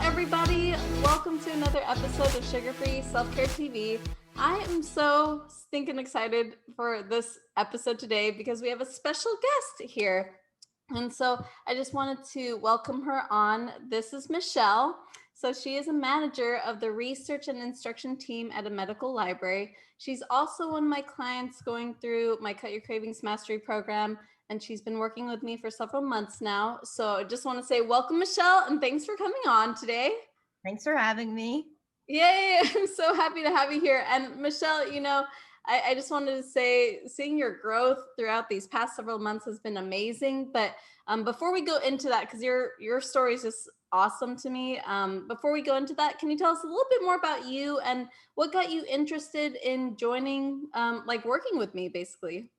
everybody. Welcome to another episode of Sugar-Free Self-Care TV. I am so stinking excited for this episode today because we have a special guest here. And so I just wanted to welcome her on. This is Michelle. So she is a manager of the research and instruction team at a medical library. She's also one of my clients going through my Cut Your Cravings Mastery program, and she's been working with me for several months now. So I just want to say welcome, Michelle, and thanks for coming on today. Thanks for having me. Yay, I'm so happy to have you here. And Michelle, I just wanted to say seeing your growth throughout these past several months has been amazing. But before we go into that, because your story is just awesome to me. Before we go into that, can you tell us a little bit more about you and what got you interested in joining, working with me, basically?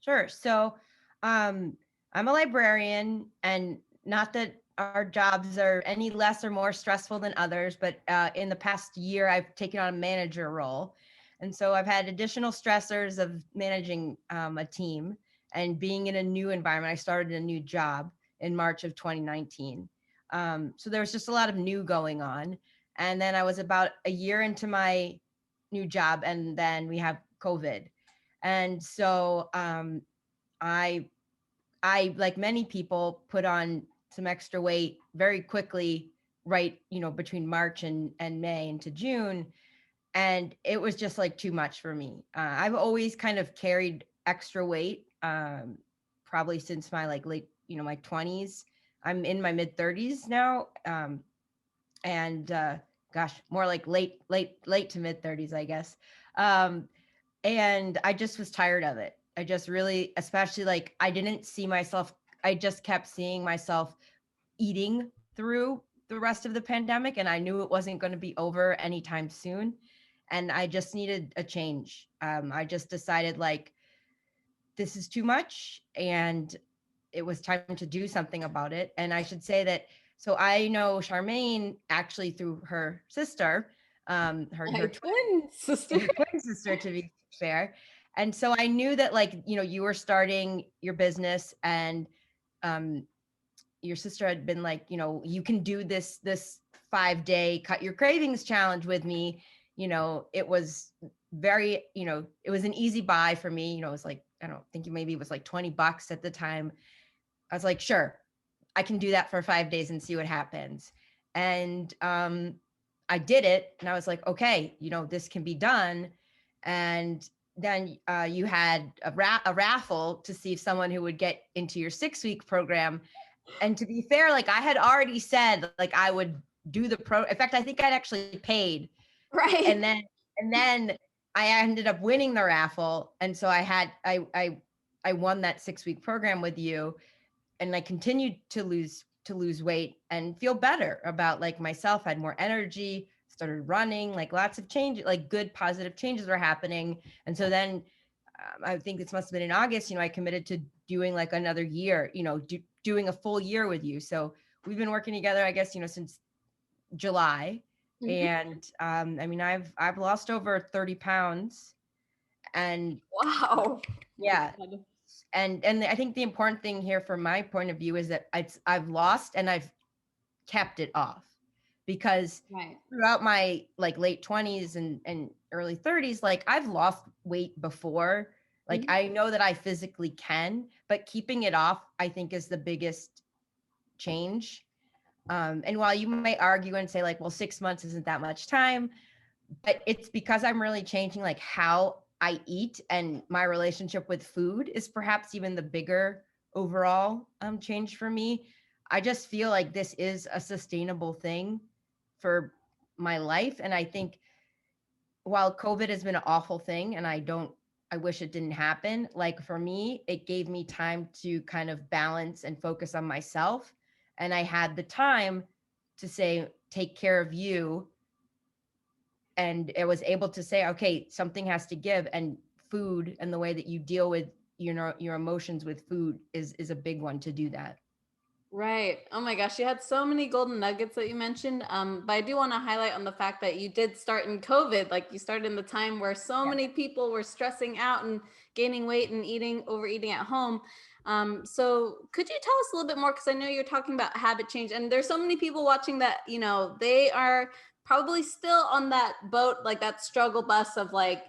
Sure. So I'm a librarian, and not that our jobs are any less or more stressful than others, but in the past year, I've taken on a manager role. And so I've had additional stressors of managing a team and being in a new environment. I started a new job in March of 2019. So there was just a lot of new going on. And then I was about a year into my new job, and then we have COVID. And so I like many people put on some extra weight very quickly, right, between March and May into June. And it was just like too much for me. I've always kind of carried extra weight, probably since my late, my 20s. I'm in my mid 30s now. And gosh, more like late to mid 30s, I guess. And I just was tired of it. I just really, especially I didn't see myself, I just kept seeing myself eating through the rest of the pandemic, and I knew it wasn't going to be over anytime soon. And I just needed a change. I just decided this is too much, and it was time to do something about it. And I should say that, so I know Charmaine actually through her sister, her twin sister. her twin sister, to be fair. And so I knew that you were starting your business, and your sister had been you can do this 5-day Cut Your Cravings challenge with me. It was very, it was an easy buy for me. It was I don't think maybe it was $20 at the time. I was like, sure, I can do that for 5 days and see what happens. And I did it, and I was like, okay, this can be done. And then you had a raffle to see if someone who would get into your 6-week program. And to be fair, I had already said I would do the in fact, I think I'd actually paid. Right. And then I ended up winning the raffle. And so I won that 6-week program with you, and I continued to lose weight and feel better about myself. I had more energy, started running, lots of change, good positive changes were happening. And so then I think this must have been in August, I committed to doing another year, doing a full year with you. So we've been working together, I guess, since July. Mm-hmm. And I've lost over 30 pounds. And Wow. yeah. And I think the important thing here from my point of view is that I've lost and I've kept it off, because Right. throughout my late 20s and early 30s, I've lost weight before. Mhm. I know that I physically can, but keeping it off, I think, is the biggest change. And while you might argue and say well, 6 months isn't that much time, but it's because I'm really changing how I eat, and my relationship with food is perhaps even the bigger overall change for me. I just feel like this is a sustainable thing for my life. And I think while COVID has been an awful thing, and I wish it didn't happen, for me, it gave me time to kind of balance and focus on myself. And I had the time to say, take care of you. And it was able to say, okay, something has to give, and food and the way that you deal with your emotions with food is a big one to do that. Right. Oh my gosh, you had so many golden nuggets that you mentioned. But I do want to highlight on the fact that you did start in COVID. You started in the time where so Yeah. many people were stressing out and gaining weight and overeating at home. So could you tell us a little bit more? Because I know you're talking about habit change, and there's so many people watching that, they are probably still on that boat, like that struggle bus of like,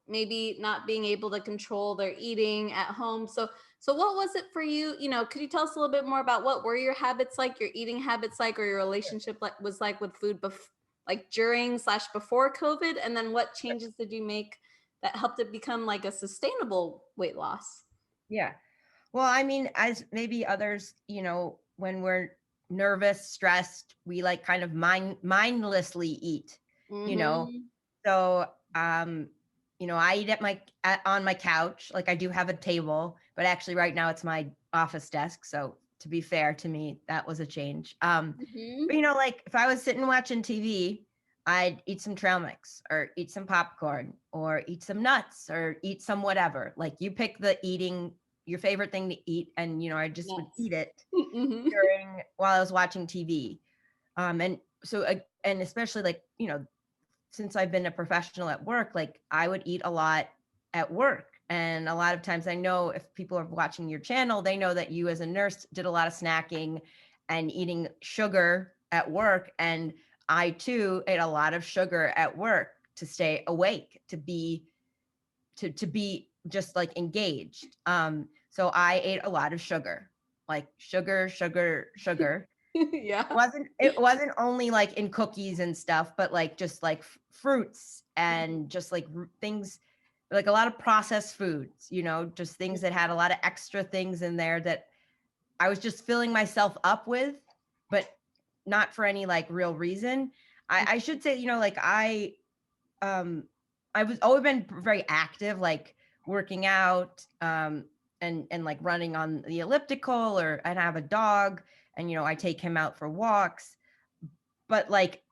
maybe not being able to control their eating at home. So what was it for you? Could you tell us a little bit more about what were your habits like, your eating habits like, or your relationship was like with food, like during/before COVID? And then what changes did you make that helped it become like a sustainable weight loss? Yeah. Well, I mean, as maybe others, when we're nervous, stressed, we like kind of mindlessly eat, you know. Mm-hmm. So, I eat on my couch. Like I do have a table, but actually right now it's my office desk. So to be fair to me, that was a change. Mm-hmm. But like if I was sitting watching TV, I'd eat some trail mix or eat some popcorn or eat some nuts or eat some whatever. Like you pick your favorite thing to eat, and I just would Nuts. eat it Mm-hmm. while I was watching TV. And so and especially like since I've been a professional at work, like I would eat a lot at work. And a lot of times I know if people are watching your channel, they know that you as a nurse did a lot of snacking and eating sugar at work. And I too ate a lot of sugar at work to stay awake, to be just like engaged. So I ate a lot of sugar, like sugar, sugar, sugar. Yeah. It wasn't only like in cookies and stuff, but like just like fruits and just like things, like a lot of processed foods, just things that had a lot of extra things in there that I was just filling myself up with, but not for any like real reason. I should say, like um I was always been very active, like working out, and like running on the elliptical, or I have a dog, and I take him out for walks. But like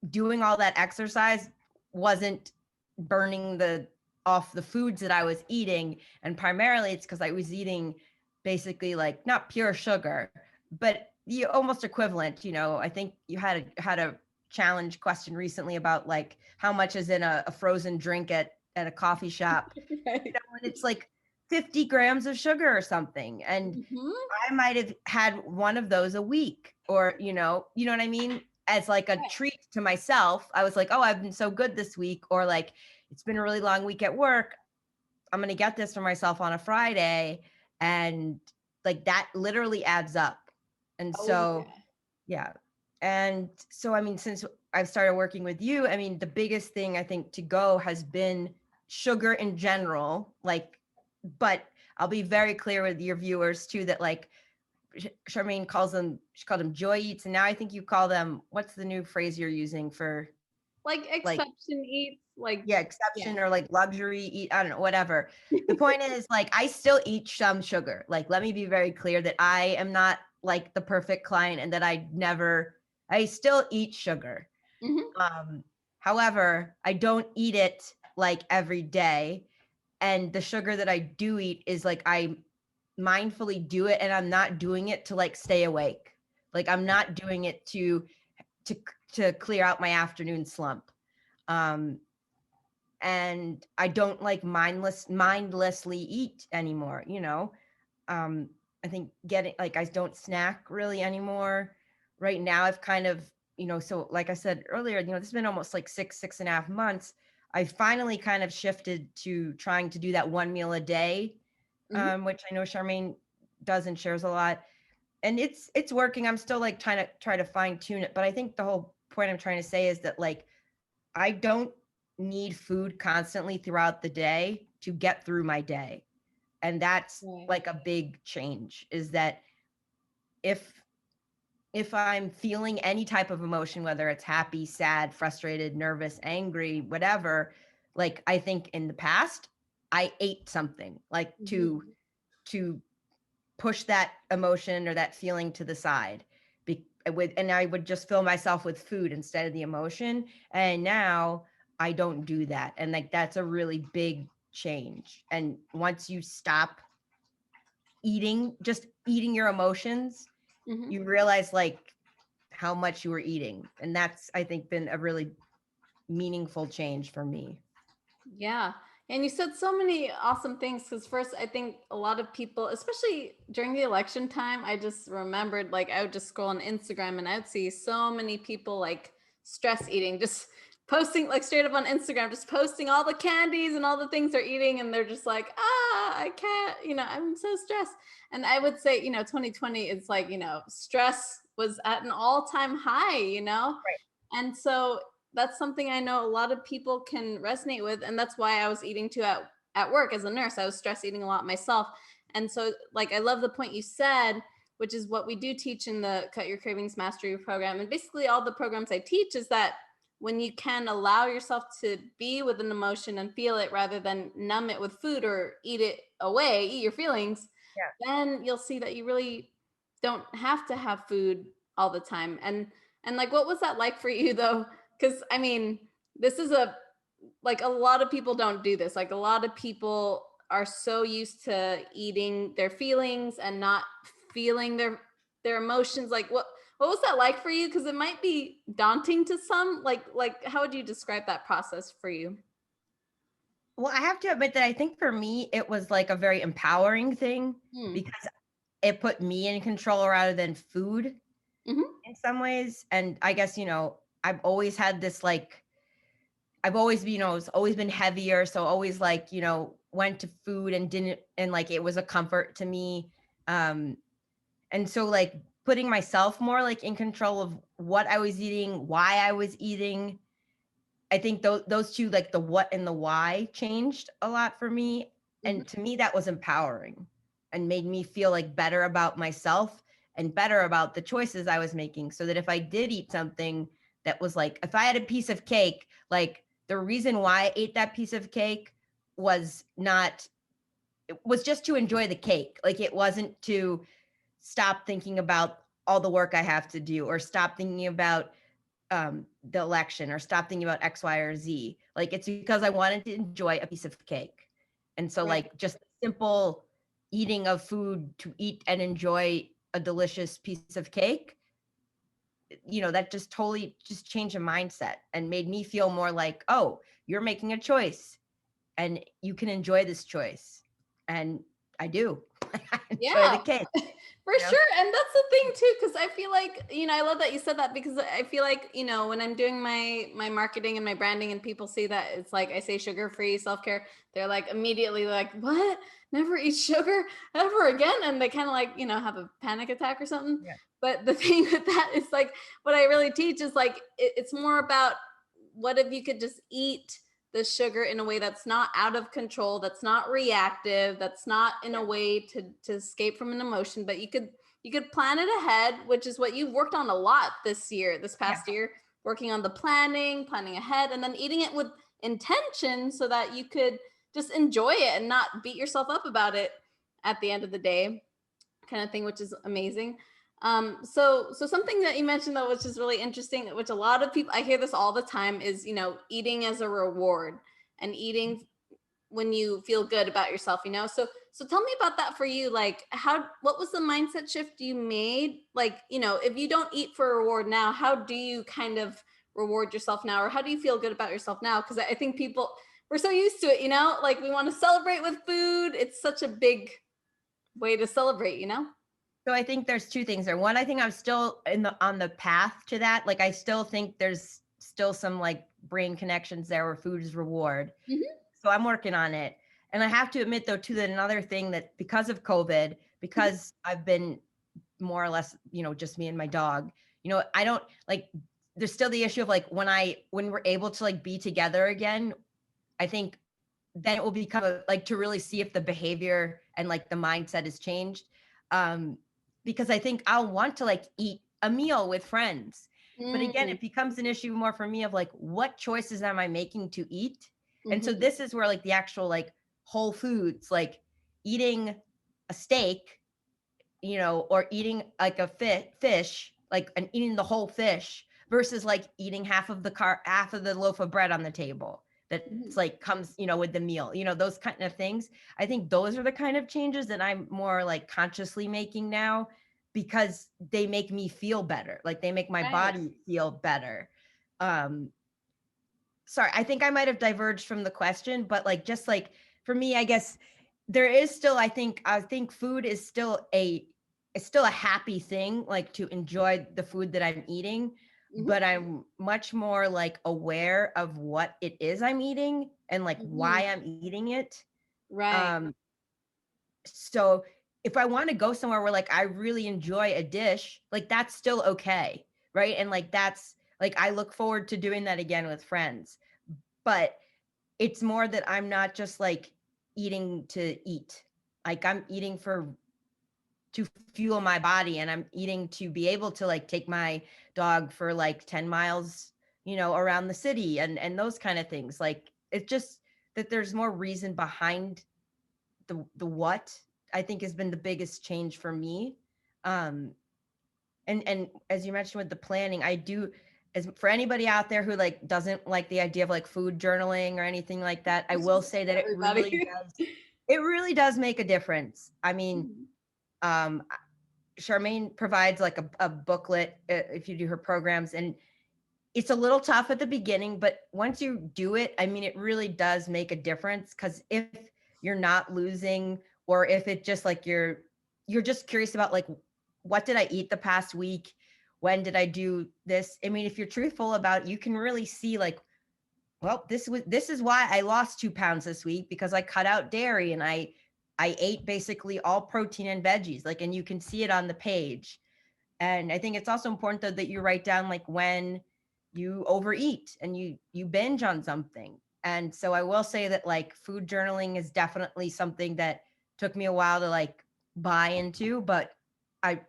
doing all that exercise wasn't burning the off the foods that I was eating. And primarily it's because I was eating basically like not pure sugar, but the almost equivalent. I think you had a challenge question recently about like how much is in a frozen drink at a coffee shop, Right. and it's like 50 grams of sugar or something. And Mm-hmm. I might have had one of those a week, or you know what I mean? As like a Right. treat to myself. I was like, oh, I've been so good this week, or like it's been a really long week at work. I'm gonna get this for myself on a Friday. And like that literally adds up. And Oh so, yeah. yeah. And so, I mean, since I've started working with you, I mean, the biggest thing I think to go has been sugar in general. Like, but I'll be very clear with your viewers too that like Charmaine she called them joy eats. And now I think you call them, what's the new phrase you're using for Like like, exception eats, like yeah, yeah. exception or like luxury eat, I don't know, whatever. The point is like I still eat some sugar. Like let me be very clear that I am not like the perfect client, and that I still eat sugar. Mm-hmm. Um However, I don't eat it like every day. And the sugar that I do eat is like I mindfully do it, and I'm not doing it to like stay awake. Like I'm not doing it to to clear out my afternoon slump. Um and I don't like mindlessly eat anymore, I think getting like I don't snack really anymore. Right now I've kind of, so like I said earlier, this has been almost like 6.5 months. I finally kind of shifted to trying to do that one meal a day, Mm-hmm. which I know Charmaine does and shares a lot. And it's working. I'm still like try to fine tune it. But I think the whole point I'm trying to say is that like I don't need food constantly throughout the day to get through my day. And that's Right. like a big change, is that if I'm feeling any type of emotion, whether it's happy, sad, frustrated, nervous, angry, whatever, like I think in the past I ate something like Mm-hmm. to push that emotion or that feeling to the side. And I would just fill myself with food instead of the emotion. And now I don't do that. And like that's a really big change. And once you stop just eating your emotions, Mm-hmm. you realize like how much you were eating. And that's, I think, been a really meaningful change for me. Yeah. And you said so many awesome things because first, I think a lot of people, especially during the election time, I just remembered like I would just scroll on Instagram and I'd see so many people like stress eating, just posting like straight up on Instagram, just posting all the candies and all the things they're eating. And they're just like, I can't, I'm so stressed. And I would say, 2020 is like, stress was at an all time high, Right. and so that's something I know a lot of people can resonate with. And that's why I was eating too at work as a nurse. I was stress eating a lot myself. And so, like, I love the point you said, which is what we do teach in the Cut Your Cravings Mastery program. And basically, all the programs I teach is that when you can allow yourself to be with an emotion and feel it rather than numb it with food or eat it away, eat your feelings, Yeah. then you'll see that you really don't have to have food all the time. And like, what was that like for you though? Because I mean, this is like a lot of people don't do this. Like a lot of people are so used to eating their feelings and not feeling their emotions. Like what was that like for you? Because it might be daunting to some. Like how would you describe that process for you? Well, I have to admit that I think for me, it was like a very empowering thing Hmm. because it put me in control rather than food Hmm. in some ways. And I guess, I've always had this like, I've always, it's always been heavier. So always like, went to food and didn't, and like it was a comfort to me. Um, and so like putting myself more like in control of what I was eating, why I was eating. I think those two, like the what and the why, changed a lot for me. Hmm. And to me, that was empowering and made me feel like better about myself and better about the choices I was making. So that if I did eat something that was like, if I had a piece of cake, like the reason why I ate that piece of cake was not, it was just to enjoy the cake. Like it wasn't to stop thinking about all the work I have to do or stop thinking about the election or stop thinking about X, Y, or Z. Like it's because I wanted to enjoy a piece of cake. And so Right. like just simple eating of food to eat and enjoy a delicious piece of cake, that just totally just changed a mindset and made me feel more like, oh, you're making a choice and you can enjoy this choice. And I do. I enjoy the Yeah. cake, For you know? sure. And that's the thing too, because I feel like, I love that you said that because I feel like, when I'm doing my marketing and my branding and people see that it's like I say sugar-free self-care, they're like immediately like, what? Never eat sugar ever again. And they kind of like, have a panic attack or something. Yeah. But the thing with that is like what I really teach is like it's more about what if you could just eat the sugar in a way that's not out of control, that's not reactive, that's not in a way to escape from an emotion, but you could plan it ahead, which is what you've worked on a lot this Yeah. past year, working on the planning ahead, and then eating it with intention so that you could just enjoy it and not beat yourself up about it at the end of the day, kind of thing, which is amazing. So something that you mentioned though, which is really interesting, which a lot of people, I hear this all the time, is eating as a reward and eating when you feel good about yourself. So tell me about that for you. Like, what was the mindset shift you made? Like, if you don't eat for a reward now, how do you kind of reward yourself now, or how do you feel good about yourself now? Because I think people, we're so used to it, like we want to celebrate with food. It's such a big way to celebrate. So I think there's two things there. One, I think I'm still on the path to that. Like I still think there's still some like brain connections there where food is reward. Mhm. So I'm working on it. And I have to admit though too that another thing that because of COVID, Mhm. because I've been more or less, just me and my dog, I don't like, there's still the issue of like when we're able to like be together again, I think then it will become like to really see if the behavior and like the mindset has changed. Um, because I think I'll want to like eat a meal with friends. But again, Mm. it becomes an issue more for me of like, what choices am I making to eat? And so Mhm. this is where like the actual like whole foods, like eating a steak, or eating like a fish, like and eating the whole fish versus like eating half of the loaf of bread on the table that's Mhm. like comes, with the meal, those kind of things. I think those are the kind of changes that I'm more like consciously making now because they make me feel better. Like they make my Right. body feel better. Um, sorry, I think I might have diverged from the question, but like, just like for me, I guess there is still, I think food is still it's still a happy thing, like to enjoy the food that I'm eating, Hmm. but I'm much more like aware of what it is I'm eating and like Hmm. why I'm eating it. Right. Um, so if I want to go somewhere where like I really enjoy a dish, like that's still okay, right? And like that's like I look forward to doing that again with friends. But it's more that I'm not just like eating to eat. Like I'm eating to fuel my body, and I'm eating to be able to like take my dog for like 10 miles, around the city and those kind of things. Like it's just that there's more reason behind the what I think has been the biggest change for me. Um and as you mentioned with the planning, I do, as for anybody out there who like doesn't like the idea of like food journaling or anything like that, I It's will just say that everybody. it really does make a difference. I mean, Mhm. um Charmaine provides like a booklet if you do her programs, and it's a little tough at the beginning, but once you do it, I mean, it really does make a difference, because if you're not losing, or if it just like you're just curious about like, what did I eat the past week? When did I do this? I mean, if you're truthful about it, you can really see like, well, this is why I lost 2 pounds this week, because I cut out dairy and I ate basically all protein and veggies. Like, and you can see it on the page. And I think it's also important though that you write down like when you overeat and you binge on something. And so I will say that like food journaling is definitely something that took me a while to like buy into, but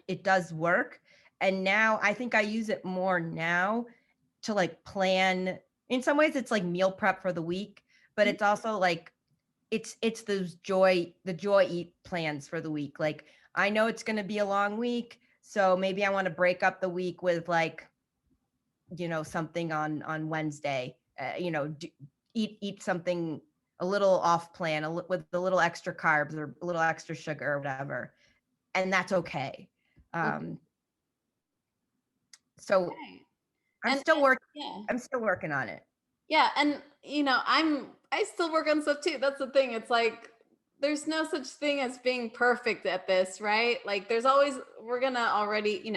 it does work. And now I think I use it more now to like plan. In some ways it's like meal prep for the week, but it's also like it's the joy eat plans for the week. Like I know it's going to be a long week, so maybe I want to break up the week with like, something on Wednesday, eat something a little off plan, with a little extra carbs or a little extra sugar or whatever, and that's okay. Okay. um so Right. i'm And still working yeah. i'm still working on it. Yeah, and I still work on stuff too. That's the thing. It's like there's no such thing as being perfect at this, right? Like there's always we're gonna already,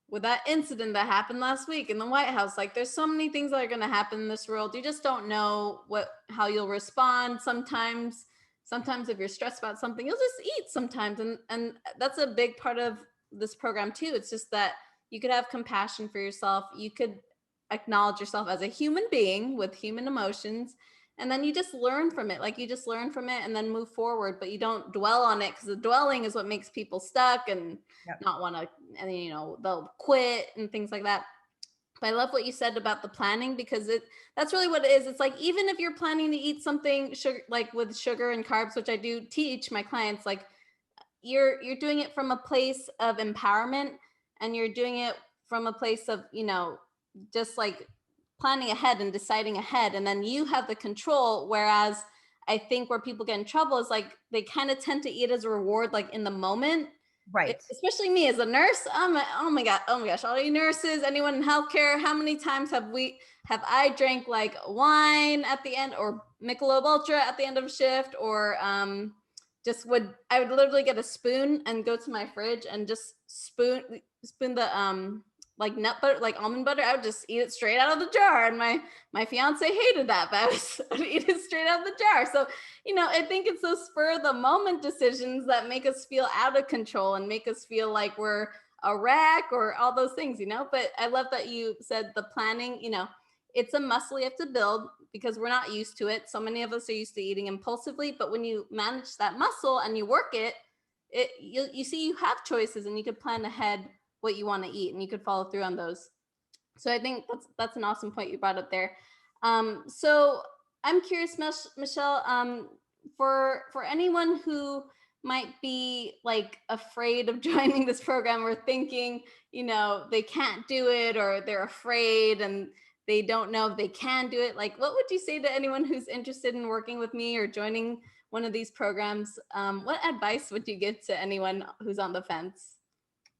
with that incident that happened last week in the White House, like there's so many things that are gonna happen in this world. You just don't know how you'll respond. Sometimes if you're stressed about something, you'll just eat sometimes. And that's a big part of this program too. It's just that you could have compassion for yourself. You could acknowledge yourself as a human being with human emotions, and then you just learn from it. Like you just learn from it and then move forward, but you don't dwell on it, because the dwelling is what makes people stuck and Yep. not want to, and they'll quit and things like that. But I love what you said about the planning, because that's really what it is. It's like, even if you're planning to eat something sugar, like with sugar and carbs, which I do teach my clients, like you're doing it from a place of empowerment, and you're doing it from a place of just like planning ahead and deciding ahead, and then you have the control. Whereas I think where people get in trouble is like they kind of tend to eat as a reward, like in the moment. Right. Especially me as a nurse. Oh my god, oh my gosh, all you nurses, anyone in healthcare, how many times have I drank like wine at the end, or Michelob Ultra at the end of a shift, or I would literally get a spoon and go to my fridge and just spoon the like nut butter, like almond butter. I would just eat it straight out of the jar, and my fiance hated that, but I would eat it straight out of the jar. So I think it's those spur of the moment decisions that make us feel out of control and make us feel like we're a wreck or all those things. But I love that you said the planning. It's a muscle you have to build, because we're not used to it. So many of us are used to eating impulsively, but when you manage that muscle and you work you see you have choices, and you could plan ahead what you want to eat, and you could follow through on those. So I think that's an awesome point you brought up there. So I'm curious, Michelle, for anyone who might be like afraid of joining this program, or thinking, they can't do it, or they're afraid and they don't know if they can do it. Like, what would you say to anyone who's interested in working with me or joining one of these programs? What advice would you give to anyone who's on the fence?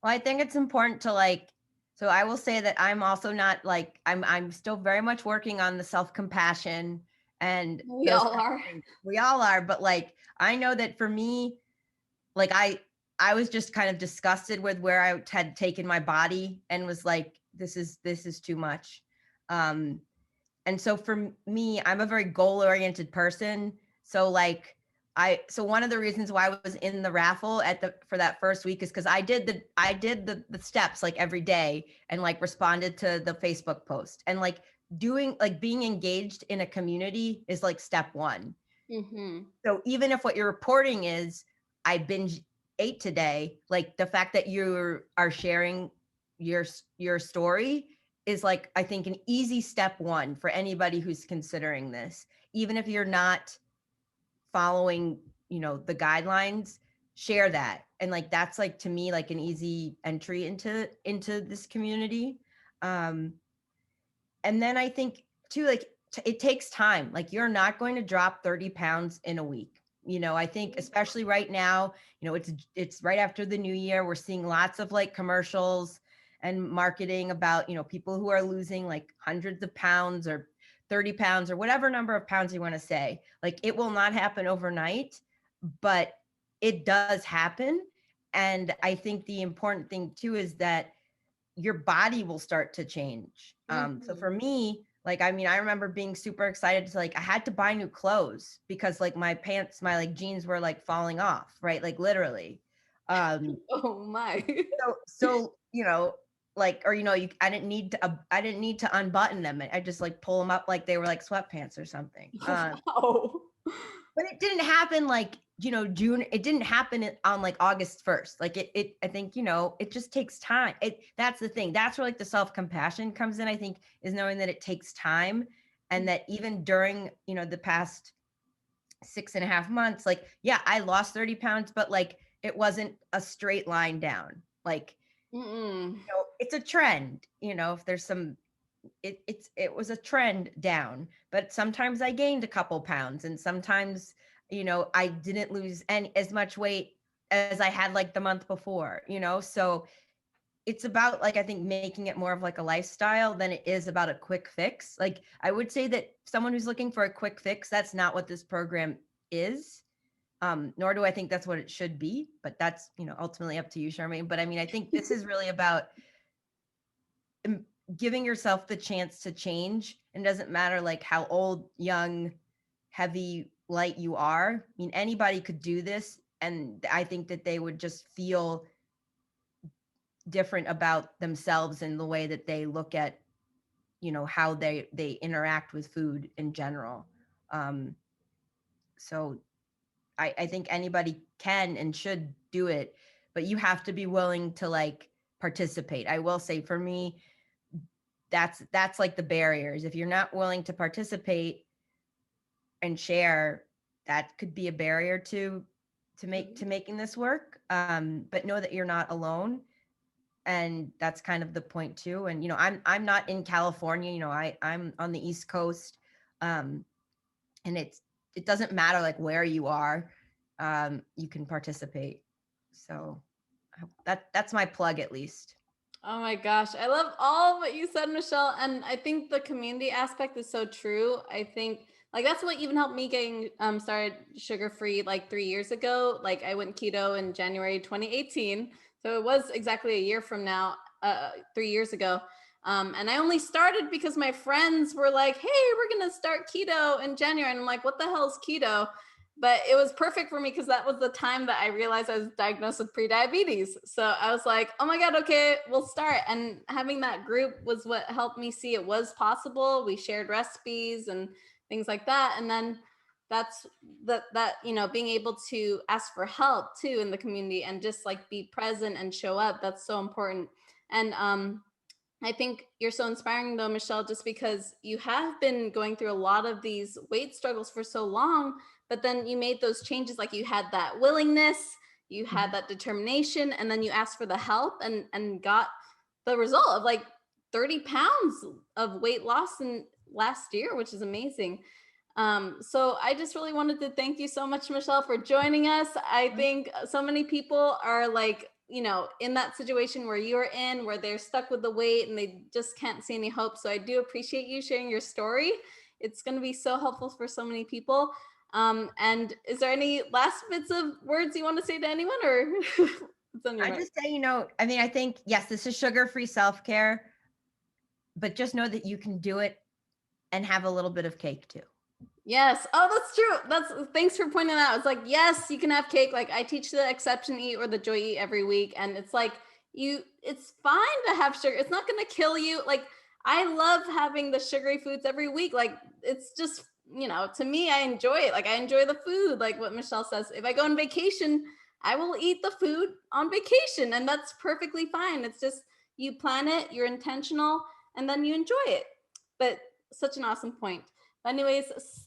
Well, I think it's important to like So I will say that I'm also not like I'm still very much working on the self-compassion and We those all kinds are. of things. We all are, but like I know that for me, like I was just kind of disgusted with where I had taken my body and was like, this is too much. Um, and so for me, I'm a very goal-oriented person. So like so one of the reasons why I was in the raffle for that first week is because I did the steps like every day and like responded to the Facebook post and like being engaged in a community is like step one. Mm-hmm. So even if what you're reporting is I binge ate today, like the fact that you are sharing your story is like I think an easy step one for anybody who's considering this. Even if you're not following, the guidelines, share that. And like that's like to me like an easy entry into this community. Um and then I think too, like it takes time. Like you're not going to drop 30 pounds in a week. I think especially right now, it's right after the new year. We're seeing lots of like commercials and marketing about, people who are losing like hundreds of pounds or 30 pounds or whatever number of pounds you want to say. Like it will not happen overnight, but it does happen. And I think the important thing too is that your body will start to change. So Mm-hmm. for me, like, I mean, I remember being super excited to like, I had to buy new clothes because like my pants, my like jeans were like falling off, right? Like literally. Um, Oh my. so, like, or, I didn't need to unbutton them. I just like pull them up like they were like sweatpants or something. Wow. But it didn't happen like, June. It didn't happen on like August 1st. Like I think, it just takes time. That's the thing. That's where like the self-compassion comes in, I think, is knowing that it takes time. And that even during, the past 6.5 months, like, yeah, I lost 30 pounds, but like, it wasn't a straight line down. Like, Mm-mm. it's a trend, if there's some, it was a trend down, but sometimes I gained a couple pounds and sometimes I didn't lose any as much weight as I had like the month before, so it's about like I think making it more of like a lifestyle than it is about a quick fix. Like I would say that someone who's looking for a quick fix, that's not what this program is. Nor do I think that's what it should be, but that's ultimately up to you, Charmaine. But I mean, I think this is really about giving yourself the chance to change. And it doesn't matter like how old, young, heavy, light you are. I mean, anybody could do this. And I think that they would just feel different about themselves and the way that they look at, how they interact with food in general. Um, so I think anybody can and should do it, but you have to be willing to like participate. I will say for me, that's like the barriers. If you're not willing to participate and share, that could be a barrier to making this work. But know that you're not alone, and that's kind of the point too. And I'm not in California. I'm on the East Coast, and it doesn't matter like where you are. You can participate. So that's my plug at least. Oh my gosh. I love all of what you said, Michelle. And I think the community aspect is so true. I think like that's what even helped me getting started sugar free like 3 years ago. Like I went keto in January 2018. So it was exactly a year from now, 3 years ago. And I only started because my friends were like, hey, we're going to start keto in January. And I'm like, what the hell is keto? But it was perfect for me because that was the time that I realized I was diagnosed with prediabetes. So I was like, oh my God, okay, we'll start. And having that group was what helped me see it was possible. We shared recipes and things like that. And then that's being able to ask for help too in the community and just like be present and show up. That's so important. And I think you're so inspiring though, Michelle, just because you have been going through a lot of these weight struggles for so long, but then you made those changes. Like you had that willingness, you had that determination, and then you asked for the help and got the result of like 30 pounds of weight loss in last year, which is amazing. So I just really wanted to thank you so much, Michelle, for joining us. I think so many people are like in that situation where you're in, where they're stuck with the weight and they just can't see any hope. So I do appreciate you sharing your story. It's going to be so helpful for so many people. And is there any last bits of words you want to say to anyone, or it's on your I heart? just say, I think, yes, this is sugar-free self-care, but just know that you can do it and have a little bit of cake too. Yes. Oh, that's true. Thanks for pointing that out. It's like, yes, you can have cake. Like I teach the exception eat or the joy eat every week. And it's like it's fine to have sugar. It's not gonna kill you. Like I love having the sugary foods every week. Like it's just, to me, I enjoy it. Like I enjoy the food, like what Michelle says. If I go on vacation, I will eat the food on vacation, and that's perfectly fine. It's just you plan it, you're intentional, and then you enjoy it. But such an awesome point. Anyways,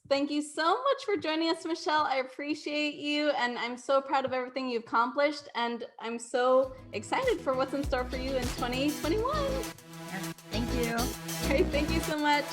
thank you so much for joining us, Michelle. I appreciate you, and I'm so proud of everything you've accomplished, and I'm so excited for what's in store for you in 2021. Yeah, thank you. Great, thank you so much.